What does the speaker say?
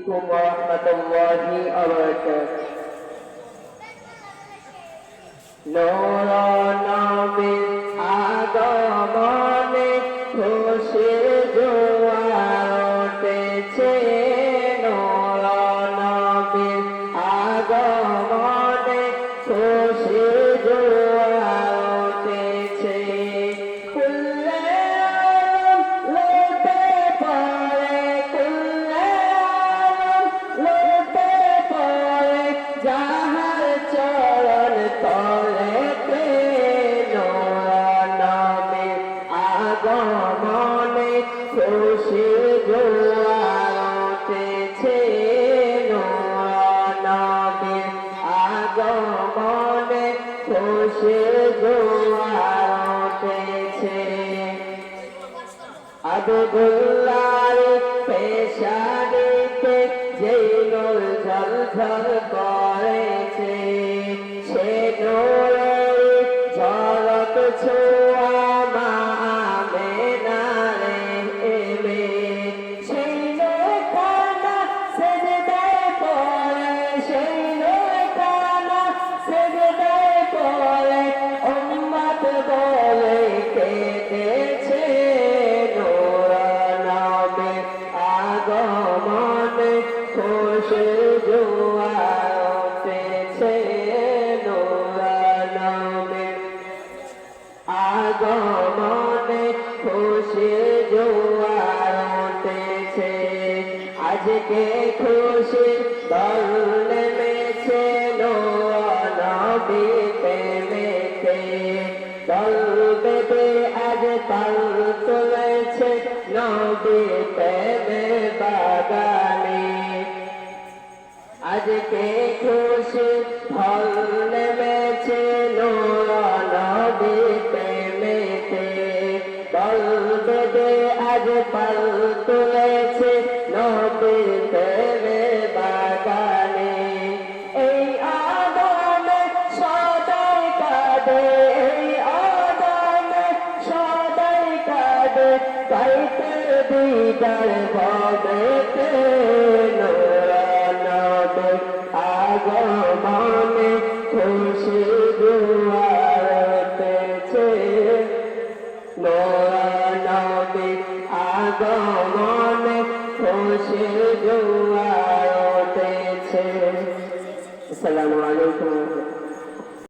warahmatullahi wabarakatuh. নূর নবীর আগমনে খুশির জোয়ার উঠেছে। নূর নবীর আগমনে খুশির জোয়ার উঠেছে। কুল্লে আলম লুটে পড়ে, কুল্লে আলম লুটে পড়ে যাহার চরণ তলেতে। নূর নবীর আগমনে খুশির জোয়ার উঠেছে। নূর নবীর আগমনে খুশির জোয়ার উঠেছে। আবদুল্লাহর পেশানিতে যেই নূর ঝলঝল করেছে, সে নূরের ঝলক ছোঁয়া মা আমেনারে এবে। সেই নূর কানা সেজদায় পড়ে, সেই নূর কানা সেজদায় পড়ে উম্মত বলে কেঁদেছে। নূর নবীর আগমনে খুশির জোয়ার উঠেছে। নূর নবীর আগমনে খুশির জোয়ার উঠেছে। আজকে খুশির দল নেমেছে নূর নবীর প্রেমেতে। দল বেঁধে আজ পাল তুলেছে নবীর প্রেমের বাগানে। আজকে খুশির ফল নেমেছে নূর নবীর প্রেমেতে। দল বেঁধে আজ পাল তুলেছে নবীর প্রেমের বাগানে। এই আদমে সদাই কাঁদে, এই আদমে সদাই কাঁদে পাইতে দিদার ভবেতে। নূর নবীর আগমনে খুশির জোয়ার উঠেছে। নূর নবীর আগমনে খুশির জোয়ার উঠেছে। আসসালামু আলাইকুম।